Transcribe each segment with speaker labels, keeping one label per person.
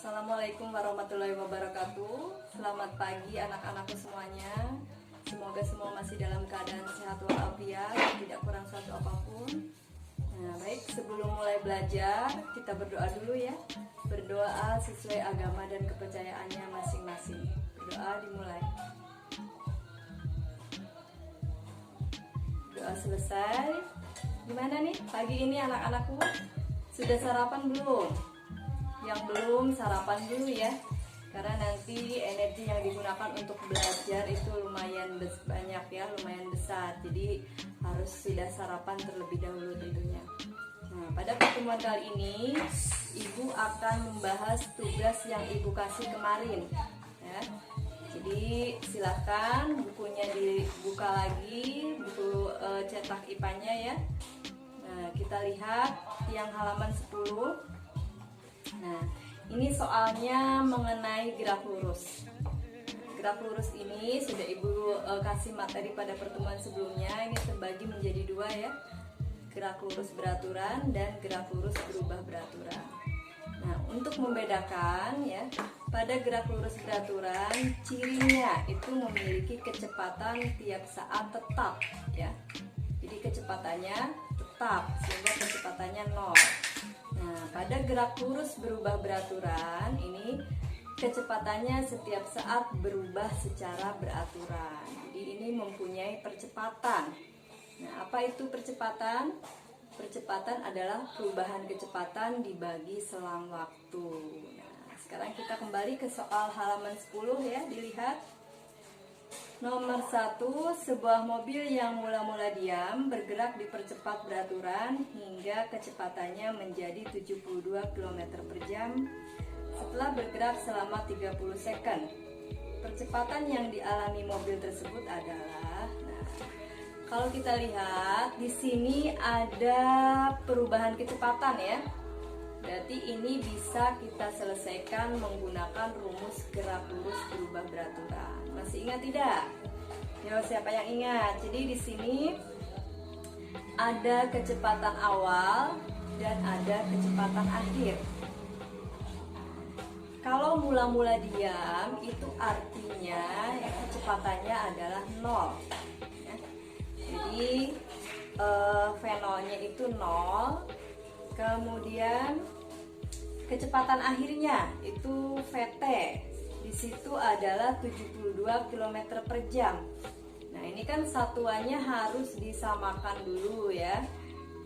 Speaker 1: Assalamualaikum warahmatullahi wabarakatuh. Selamat pagi anak-anakku semuanya. Semoga semua masih dalam keadaan sehat walafiat, tidak kurang suatu apapun. Nah, baik, sebelum mulai belajar, kita berdoa dulu ya. Berdoa sesuai agama dan kepercayaannya masing-masing. Berdoa dimulai. Doa selesai. Gimana nih pagi ini anak-anakku? Sudah sarapan belum? Yang belum, sarapan dulu ya, karena nanti energi yang digunakan untuk belajar itu lumayan banyak ya, lumayan besar. Jadi harus sudah sarapan terlebih dahulu tentunya. Nah, pada pertemuan kali ini Ibu akan membahas tugas yang Ibu kasih kemarin ya. Jadi silakan bukunya dibuka lagi, buku cetak IPA-nya ya. Nah, kita lihat yang halaman 10. Nah, ini soalnya mengenai gerak lurus. Gerak lurus ini sudah Ibu kasih materi pada pertemuan sebelumnya. Ini terbagi menjadi dua ya. Gerak lurus beraturan dan gerak lurus berubah beraturan. Nah, untuk membedakan ya, pada gerak lurus beraturan cirinya itu memiliki kecepatan tiap saat tetap ya. Jadi kecepatannya tetap sehingga kecepatannya 0. Nah, pada gerak lurus berubah beraturan ini kecepatannya setiap saat berubah secara beraturan. Jadi ini mempunyai percepatan. Nah, apa itu percepatan? Percepatan adalah perubahan kecepatan dibagi selang waktu. Nah, sekarang kita kembali ke soal halaman 10 ya, dilihat. Nomor 1, sebuah mobil yang mula-mula diam bergerak dipercepat beraturan hingga kecepatannya menjadi 72 km per jam setelah bergerak selama 30 second. Percepatan yang dialami mobil tersebut adalah, nah, kalau kita lihat di sini ada perubahan kecepatan ya. Berarti ini bisa kita selesaikan menggunakan rumus gerak lurus berubah beraturan. Masih ingat tidak? Ya, siapa yang ingat? Jadi di sini ada kecepatan awal dan ada kecepatan akhir. Kalau mula-mula diam itu artinya ya, kecepatannya adalah 0 ya. Jadi V0-nya itu 0. Kemudian kecepatan akhirnya itu VT. Di situ adalah 72 km per jam. Nah, ini kan satuannya harus disamakan dulu ya.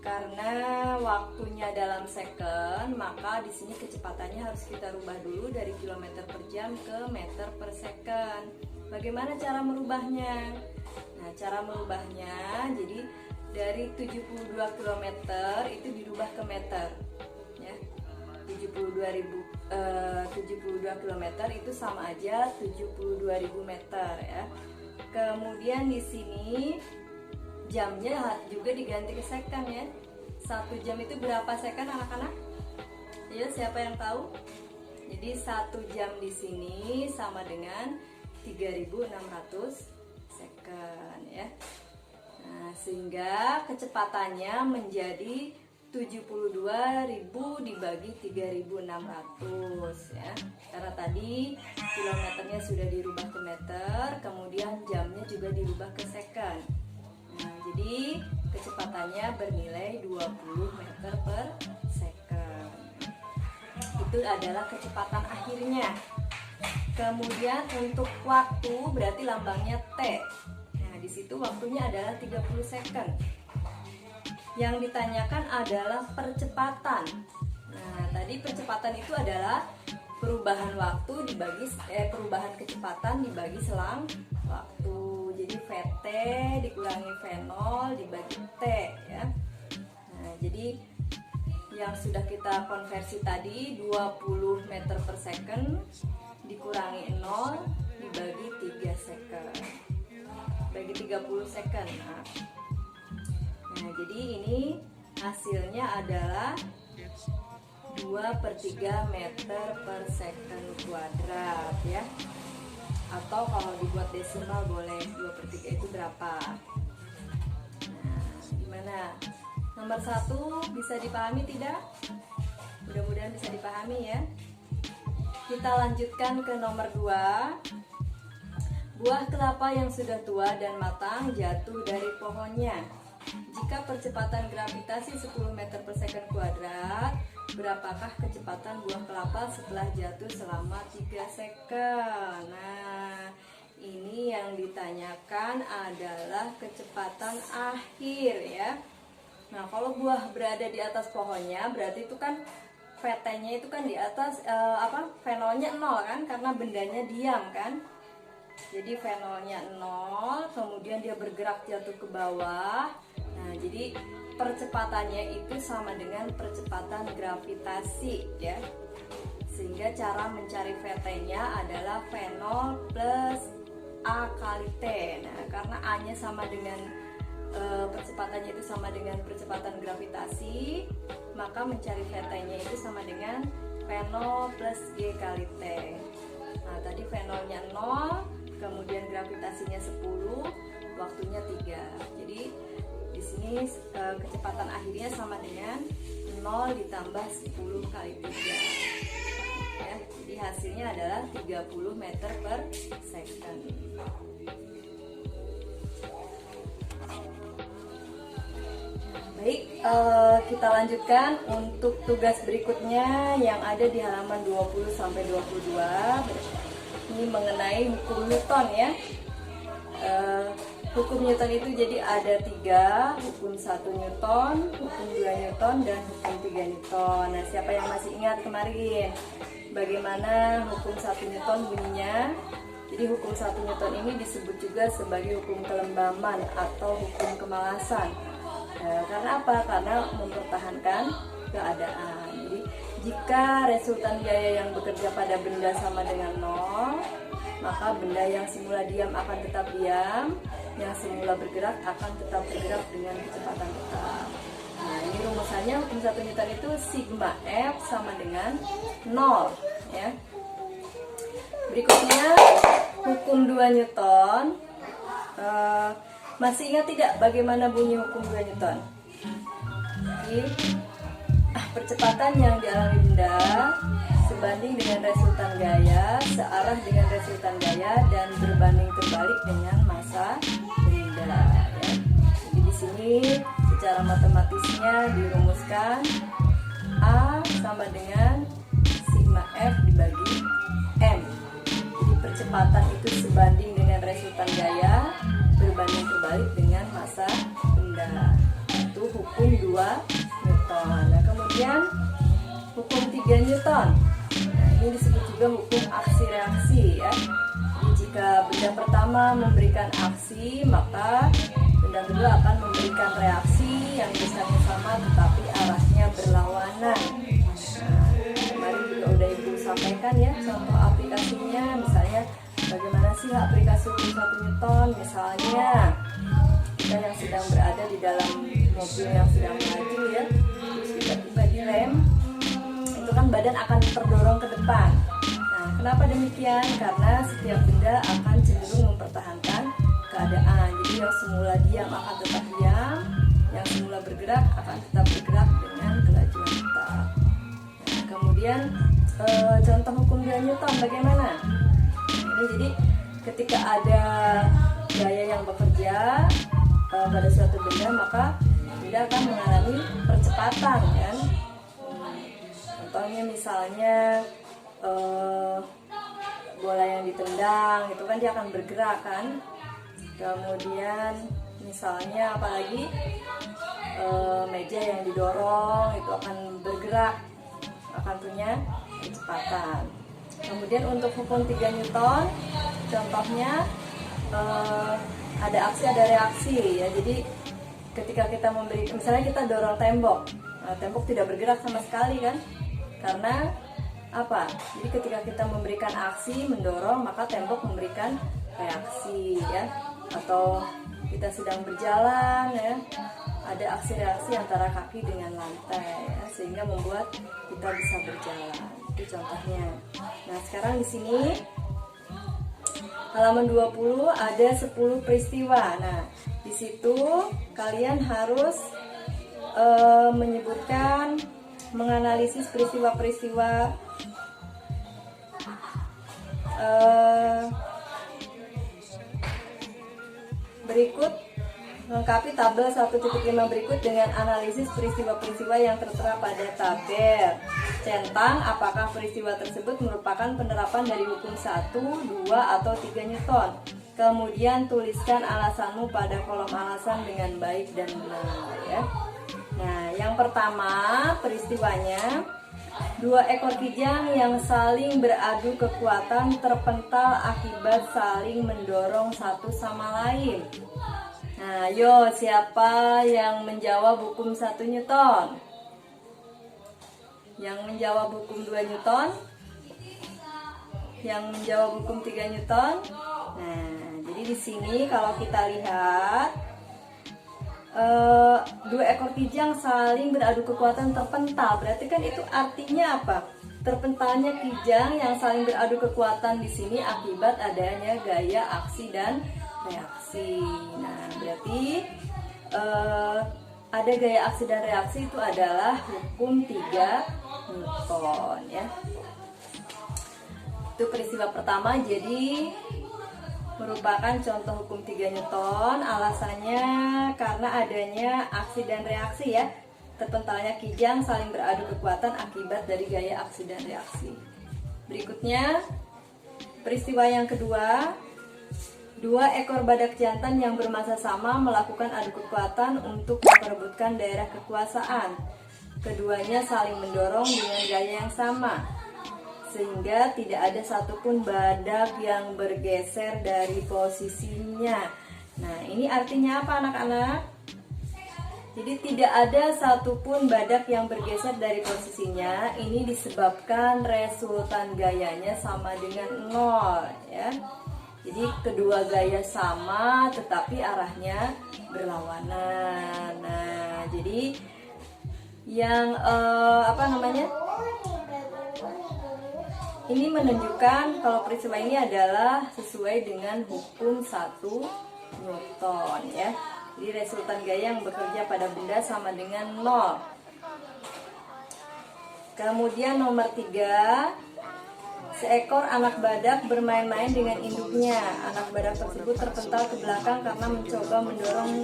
Speaker 1: Karena waktunya dalam second, maka di sini kecepatannya harus kita rubah dulu dari kilometer per jam ke meter per second. Bagaimana cara merubahnya? Nah, cara merubahnya jadi dari 72 km itu dirubah ke meter ya. 72 km itu sama aja 72.000 meter ya. Kemudian di sini jamnya juga diganti ke second ya. 1 jam itu berapa second anak-anak? Ya, siapa yang tahu? Jadi 1 jam di sini sama dengan 3.600 second ya. Nah, sehingga kecepatannya menjadi 72.000 dibagi 3.600 ya. Karena tadi kilometernya sudah dirubah ke meter, kemudian jamnya juga dirubah ke second. Nah, jadi kecepatannya bernilai 20 meter per second. Itu adalah kecepatan akhirnya. Kemudian untuk waktu berarti lambangnya T. Di situ waktunya adalah 30 second. Yang ditanyakan adalah percepatan. Nah, tadi percepatan itu adalah perubahan waktu dibagi perubahan kecepatan dibagi selang waktu. Jadi VT dikurangi V0 dibagi T ya. Nah, jadi yang sudah kita konversi tadi 20 meter per second dikurangi 0 dibagi 3 second. Bagi 30 second. Nah, jadi ini hasilnya adalah 2/3 meter per second kuadrat ya. Atau kalau dibuat desimal boleh 2/3 itu berapa? Nah, gimana? Nomor 1 bisa dipahami tidak? Mudah-mudahan bisa dipahami ya. Kita lanjutkan ke nomor 2. Buah kelapa yang sudah tua dan matang jatuh dari pohonnya. Jika percepatan gravitasi 10 meter per second kuadrat, berapakah kecepatan buah kelapa setelah jatuh selama 3 second? Nah, ini yang ditanyakan adalah kecepatan akhir ya. Nah, kalau buah berada di atas pohonnya, berarti itu kan VT-nya itu kan di atas fenolnya 0 kan, karena bendanya diam kan. Jadi fenolnya 0, kemudian dia bergerak jatuh ke bawah. Nah, jadi percepatannya itu sama dengan percepatan gravitasi ya. Sehingga cara mencari VT-nya adalah fenol plus A kali T. Nah, karena A-nya sama dengan percepatannya itu sama dengan percepatan gravitasi, maka mencari VT-nya itu sama dengan fenol plus G kali T. Nah, tadi fenolnya 0, kemudian gravitasinya 10, waktunya 3. Jadi di sini kecepatan akhirnya sama dengan 0 ditambah 10 kali 3. Ya, jadi hasilnya adalah 30 meter per second. Baik, kita lanjutkan untuk tugas berikutnya yang ada di halaman 20 sampai 22. Ini mengenai hukum Newton ya. Hukum Newton itu jadi ada 3, hukum 1 Newton, hukum 2 Newton, dan hukum 3 Newton. Nah, siapa yang masih ingat kemarin bagaimana hukum 1 Newton bunyinya? Jadi hukum 1 Newton ini disebut juga sebagai hukum kelembaman atau hukum kemalasan. Karena apa? Karena mempertahankan keadaan. Jadi jika resultan gaya yang bekerja pada benda sama dengan 0, maka benda yang semula diam akan tetap diam, yang semula bergerak akan tetap bergerak dengan kecepatan tetap. Nah, ini rumusannya hukum 1 Newton itu sigma F sama dengan 0 ya. Berikutnya hukum 2 Newton. Masih ingat tidak bagaimana bunyi hukum 2 Newton? Percepatan yang dialami benda sebanding dengan resultan gaya, searah dengan resultan gaya, dan berbanding terbalik dengan massa benda. Ya. Jadi di sini secara matematisnya dirumuskan A sama dengan sigma F dibagi M. Jadi percepatan itu sebanding dengan resultan gaya, berbanding terbalik dengan massa benda. Itu hukum 2 Newton. Nah, kemudian hukum 3 Newton. Nah, ini disebut juga hukum aksi reaksi ya. Jadi jika benda pertama memberikan aksi, maka benda kedua akan memberikan reaksi yang besarnya sama tetapi arahnya berlawanan. Nah, kemarin juga udah Ibu sampaikan ya contoh aplikasinya. Misalnya bagaimana sih aplikasi hukum 1 Newton? Misalnya kita yang sedang berada di dalam mobil yang sedang melaju ya, terus tiba-tiba direm, itu kan badan akan terdorong ke depan. Nah, kenapa demikian? Karena setiap benda akan cenderung mempertahankan keadaan. Jadi yang semula diam akan tetap diam, yang semula bergerak akan tetap bergerak dengan kelajuan tetap. Nah, kemudian contoh hukum 2 Newton bagaimana? Ini jadi ketika ada gaya yang bekerja pada suatu benda, maka benda akan mengalami percepatan kan. Contohnya misalnya bola yang ditendang itu kan dia akan bergerak kan. Kemudian misalnya apalagi meja yang didorong itu akan bergerak, akan punya kecepatan. Kemudian untuk hukum 3 Newton contohnya ada aksi ada reaksi ya. Jadi ketika kita memberi, misalnya kita dorong tembok, tembok tidak bergerak sama sekali kan, karena apa? Jadi ketika kita memberikan aksi mendorong, maka tembok memberikan reaksi ya. Atau kita sedang berjalan ya, ada aksi reaksi antara kaki dengan lantai ya, sehingga membuat kita bisa berjalan. Itu contohnya. Nah, sekarang di sini halaman 20 ada 10 peristiwa. Nah, di situ kalian harus menyebutkan, menganalisis peristiwa-peristiwa Berikut lengkapi tabel 1.5 berikut dengan analisis peristiwa-peristiwa yang tertera pada tabel. Centang apakah peristiwa tersebut merupakan penerapan dari hukum 1, 2, atau 3 Newton. Kemudian tuliskan alasanmu pada kolom alasan dengan baik dan benar ya. Nah, yang pertama peristiwanya, 2 ekor kijang yang saling beradu kekuatan terpental akibat saling mendorong satu sama lain. Nah, yo siapa yang menjawab hukum 1 Newton? Yang menjawab hukum 2 Newton? Yang menjawab hukum 3 Newton? Nah, jadi di sini kalau kita lihat 2 ekor kijang saling beradu kekuatan terpental. Berarti kan itu artinya apa? Terpentalnya kijang yang saling beradu kekuatan di sini akibat adanya gaya aksi dan reaksi. Nah, berarti ada gaya aksi dan reaksi itu adalah hukum 3 Newton ya. Itu peristiwa pertama, jadi merupakan contoh hukum 3 Newton. Alasannya karena adanya aksi dan reaksi ya. Terpentalnya kijang saling beradu kekuatan akibat dari gaya aksi dan reaksi. Berikutnya peristiwa yang kedua, 2 ekor badak jantan yang bermasa sama melakukan adu kekuatan untuk memperebutkan daerah kekuasaan. Keduanya saling mendorong dengan gaya yang sama, sehingga tidak ada satupun badak yang bergeser dari posisinya. Nah, ini artinya apa anak-anak? Jadi tidak ada satupun badak yang bergeser dari posisinya. Ini disebabkan resultan gayanya sama dengan 0 ya. Jadi kedua gaya sama tetapi arahnya berlawanan. Nah, jadi yang ini menunjukkan kalau peristiwa ini adalah sesuai dengan hukum 1 Newton ya. Jadi resultan gaya yang bekerja pada benda sama dengan 0. Kemudian nomor 3, seekor anak badak bermain-main dengan induknya. Anak badak tersebut terpental ke belakang karena mencoba mendorong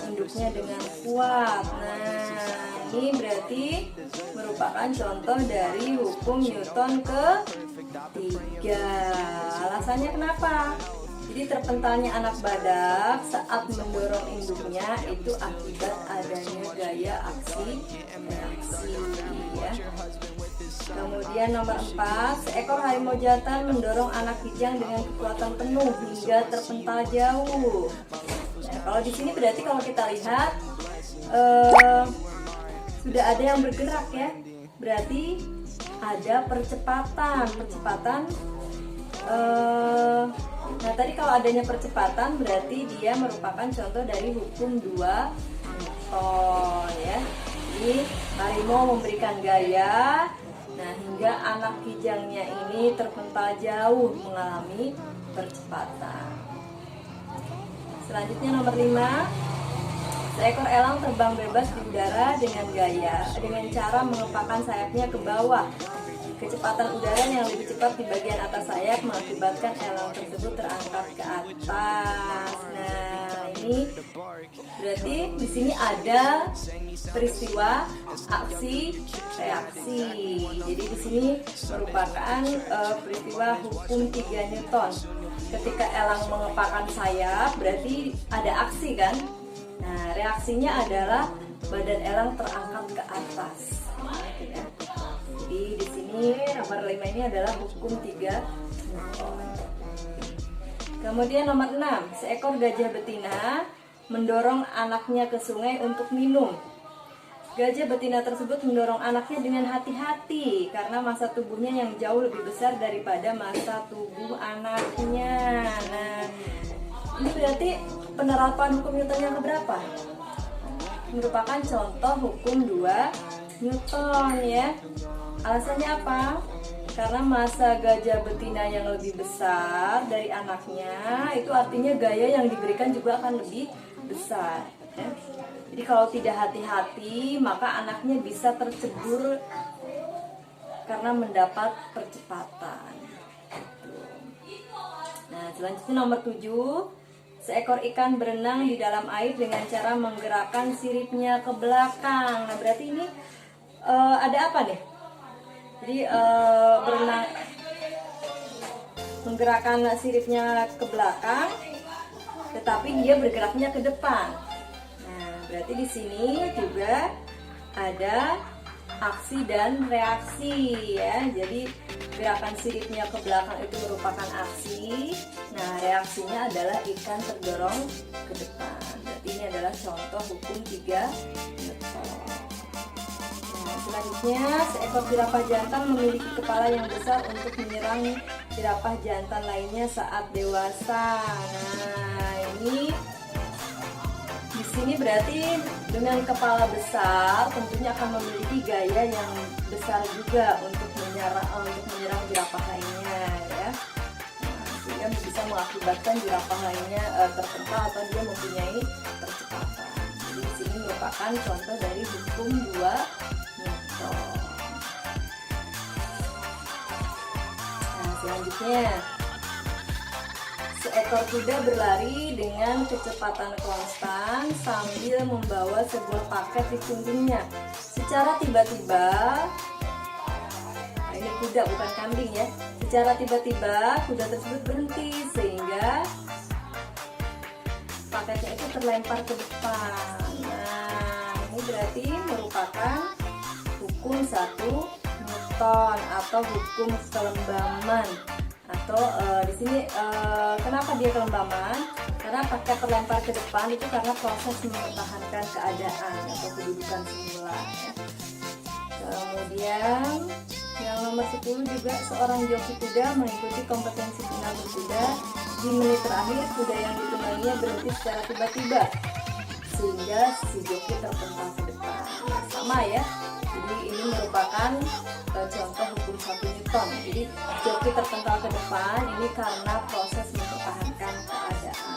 Speaker 1: induknya dengan kuat. Nah, ini berarti merupakan contoh dari hukum Newton ke-3. Alasannya kenapa? Jadi terpentalnya anak badak saat mendorong induknya itu akibat adanya gaya aksi reaksi ya. Kemudian nomor 4, seekor harimau jantan mendorong anak kijang dengan kekuatan penuh hingga terpental jauh. Nah, kalau di sini berarti kalau kita lihat sudah ada yang bergerak ya. Berarti ada percepatan. Nah, tadi kalau adanya percepatan berarti dia merupakan contoh dari hukum 2 Newton ya. Jadi harimau memberikan gaya, nah hingga anak kijangnya ini terpental jauh mengalami percepatan. Selanjutnya nomor 5, seekor elang terbang bebas di udara dengan cara mengepakkan sayapnya ke bawah. Kecepatan udara yang lebih cepat di bagian atas sayap mengakibatkan elang tersebut terangkat ke atas. Nah, ini berarti di sini ada peristiwa aksi reaksi. Jadi di sini merupakan peristiwa hukum 3 Newton. Ketika elang mengepakkan sayap, berarti ada aksi kan? Nah, reaksinya adalah badan elang terangkat ke atas. Ya. Jadi di sini nomor 5 ini adalah hukum 3 Newton. Kemudian nomor 6, seekor gajah betina mendorong anaknya ke sungai untuk minum. Gajah betina tersebut mendorong anaknya dengan hati-hati karena massa tubuhnya yang jauh lebih besar daripada massa tubuh anaknya. Nah, ini berarti penerapan hukum Newton yang keberapa? Merupakan contoh hukum 2 Newton ya. Alasannya apa? Karena massa gajah betina yang lebih besar dari anaknya, itu artinya gaya yang diberikan juga akan lebih besar ya. Jadi kalau tidak hati-hati, maka anaknya bisa tercebur karena mendapat percepatan. selanjutnya nomor 7, seekor ikan berenang di dalam air dengan cara menggerakkan siripnya ke belakang. Nah, berarti ini ada apa nih? Jadi berenang, menggerakkan siripnya ke belakang, tetapi dia bergeraknya ke depan. Nah, berarti di sini juga ada aksi dan reaksi ya. Jadi gerakan siripnya ke belakang itu merupakan aksi. Nah, reaksinya adalah ikan terdorong ke depan. Berarti ini adalah contoh hukum 3 Newton. Nah, selanjutnya, seekor jerapah jantan memiliki kepala yang besar untuk menyerang jerapah jantan lainnya saat dewasa. Nah, ini di sini berarti dengan kepala besar tentunya akan memiliki gaya yang besar juga untuk menyerang jerapah lainnya ya. Nah, sehingga bisa mengakibatkan jerapah lainnya terpental atau dia mempunyai percepatan. Jadi di sini merupakan contoh dari hukum 2 Newton. Nah, selanjutnya, seekor kuda berlari dengan kecepatan konstan sambil membawa sebuah paket di punggungnya. Secara tiba-tiba, nah ini kuda bukan kambing ya. Secara tiba-tiba kuda tersebut berhenti sehingga paketnya itu terlempar ke depan. Nah, ini berarti merupakan hukum 1 Newton atau hukum kelembaman. Atau di sini kenapa dia kelembaman? Karena paket terlempar ke depan itu karena proses mempertahankan keadaan atau kedudukan semula ya. Kemudian yang nomor 10 juga, seorang joki kuda mengikuti kompetensi final berkuda. Di menit terakhir kuda yang ditungganginya berhenti secara tiba-tiba sehingga si joki terpental ke depan. Sama ya. Jadi ini merupakan contoh hukum 1 Newton. Jadi joki terpental ke depan ini karena proses mempertahankan keadaan.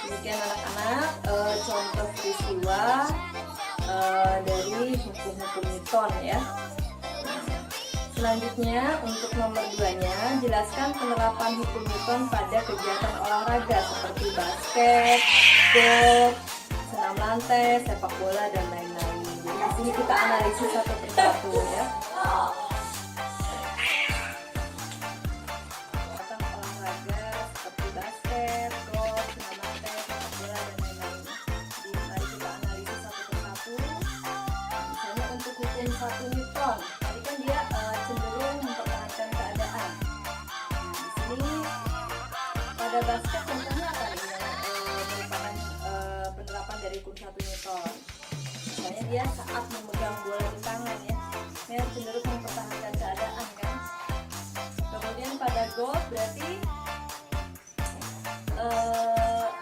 Speaker 1: Demikian anak-anak contoh peristiwa dari hukum-hukum Newton ya. Selanjutnya untuk nomor 2-nya, jelaskan penerapan hukum Newton pada kegiatan olahraga seperti basket, golf, senam lantai, sepak bola dan lain-lain. Jadi di sini kita analisis satu persatu ya. Kegiatan olahraga seperti basket, golf, senam lantai, sepak bola dan lain-lain. Jadi mari kita analisis satu persatu. Misalnya untuk hukum 1 Newton, tadi kan dia cenderung mempertahankan keadaan. Nah, di sini pada basket contohnya apa nih yang merupakan penerapan dari hukum 1 Newton? Misalnya dia saat memegang bola di tangan ya cenderung mempertahankan keadaan kan. Kemudian pada golf berarti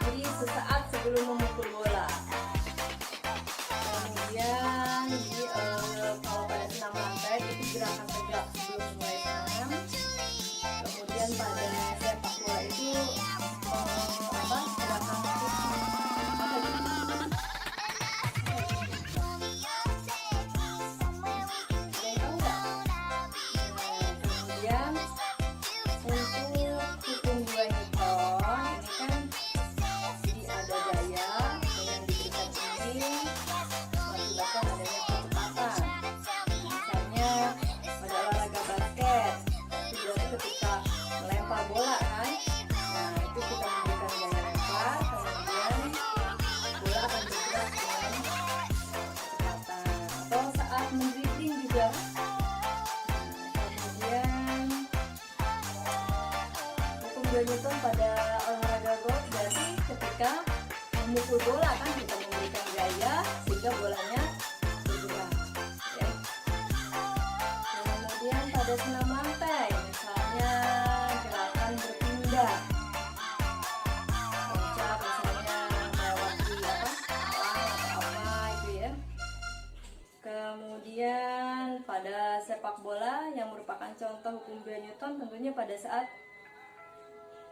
Speaker 1: jadi sesaat sebelum memukul bola. Kemudian kalau pada senam lantai itu gerakan tegak sebelum mulai senam. Kemudian pada sepak bola itu gerakan Newton pada olahraga golf berarti ketika memukul bola kan kita memberikan gaya sehingga bolanya bergerak ya. Kemudian pada senam lantai misalnya gerakan berpindah, loncat misalnya melewati alang atau apa itu ya. Kemudian pada sepak bola yang merupakan contoh hukum 2 Newton tentunya pada saat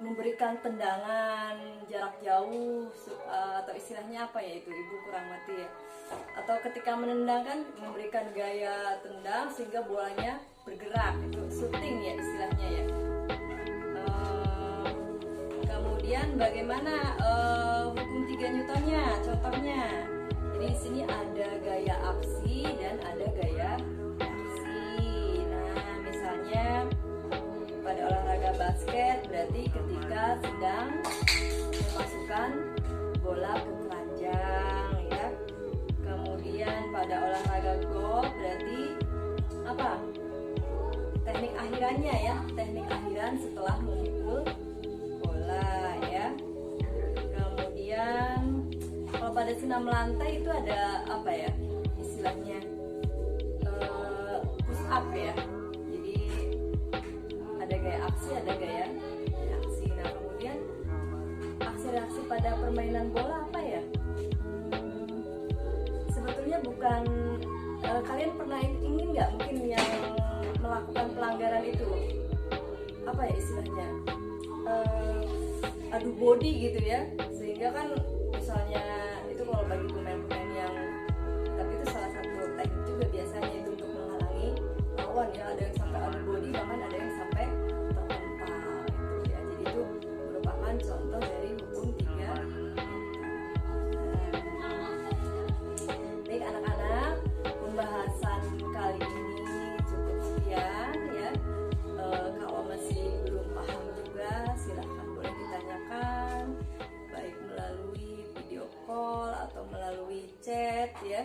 Speaker 1: memberikan tendangan jarak jauh atau istilahnya apa ya itu ibu kurang ngerti ya, atau ketika menendangkan memberikan gaya tendang sehingga bolanya bergerak, itu shooting ya istilahnya ya. Kemudian bagaimana hukum 3 Newtonnya? Contohnya. Jadi di sini ada gaya aksi dan ada gaya reaksi. Nah, misalnya pada olahraga basket berarti ketika sedang memasukkan bola ke keranjang ya. Kemudian pada olahraga golf berarti apa? Teknik akhirannya ya, teknik akhiran setelah memukul bola ya. Kemudian kalau pada senam lantai itu ada apa ya istilahnya, push up ya. Jadi ada gaya aksi, ada gaya reaksi. Nah kemudian aksi reaksi pada permainan bola apa ya? Sebetulnya bukan, kalian pernah ingin nggak mungkin yang melakukan pelanggaran itu apa ya istilahnya, adu body gitu ya, sehingga kan misalnya itu kalau bagi pemain-pemain yang, tapi itu salah satu teknik juga biasanya itu untuk menghalangi lawan ya, ada yang sampai adu body, bahkan ada yang sampai terpental gitu ya. Jadi itu merupakan contoh dari hukum 3. Baik anak-anak, pembahasan kali ini cukup sekian ya. Kalau masih belum paham juga silahkan boleh ditanyakan, baik melalui video call atau melalui chat ya.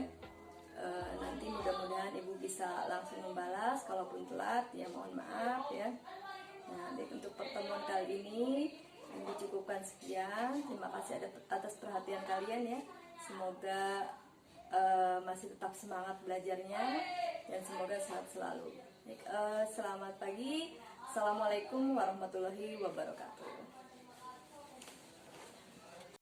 Speaker 1: Nanti mudah-mudahan ibu bisa langsung membalas, kalaupun telat ya mohon maaf ya. Nah, baik untuk pertemuan kali ini ibu cukupkan sekian. Terima kasih atas perhatian kalian ya. Semoga masih tetap semangat belajarnya dan semoga sehat selalu. Selamat pagi. Assalamualaikum warahmatullahi wabarakatuh.